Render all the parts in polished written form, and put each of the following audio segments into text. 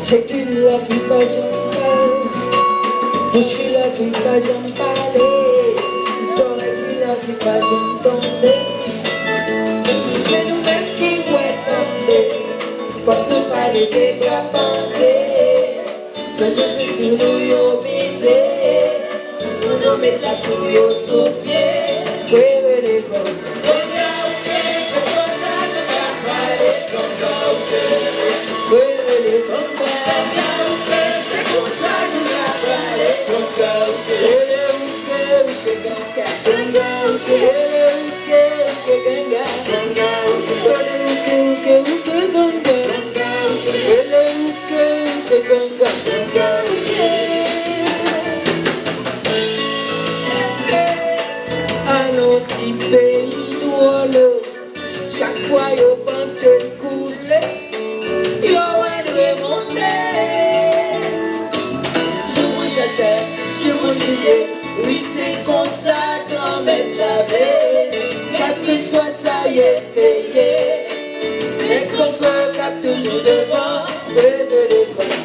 J'ai qu'il la qui pas j'en parle, bouche qui la qui pas j'en parler, oreilles qui la qui pas j'entendre. Mais nous-mêmes qui ouais tendre, faut nous pas lever qu'à manger. Ce je suis sur nous yo misé, nous nous mettre la couille au sous-pied. Oui, oui, les gars. Chaque fois yo pense couler, yo remonter. Je mange à terre, je mange gilet. Oui c'est comme ça qu'on met la baie. Quel que soit ça y est, essayé. Les cocos capent toujours devant. Et de l'école.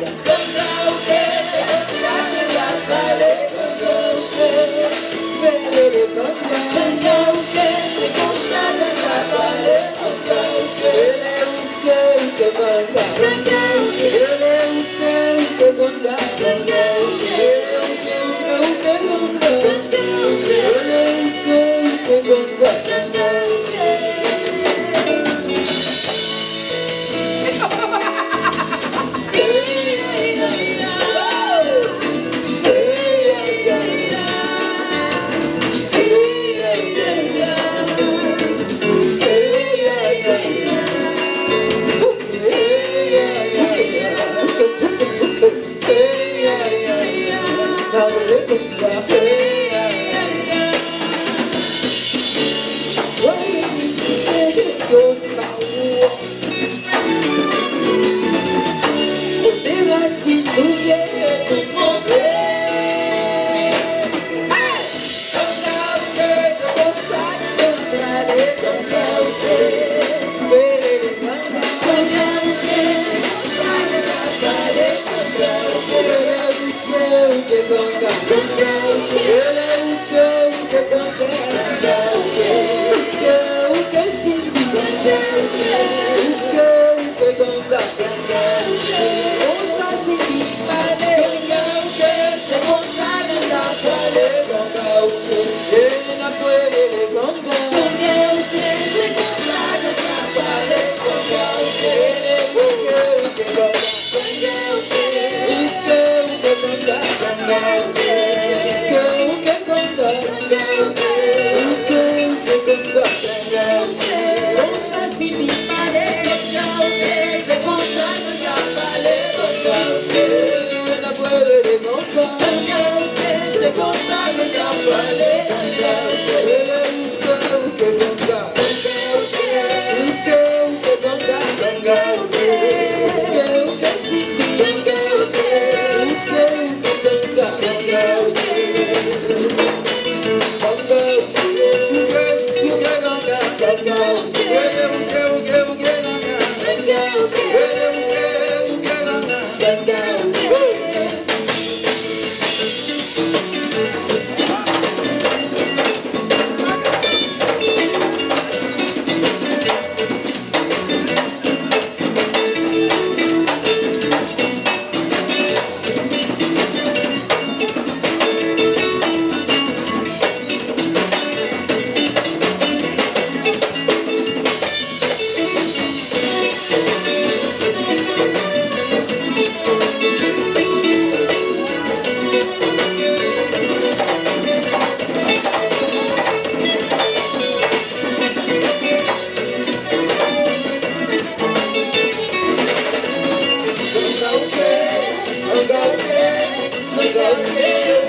Okay.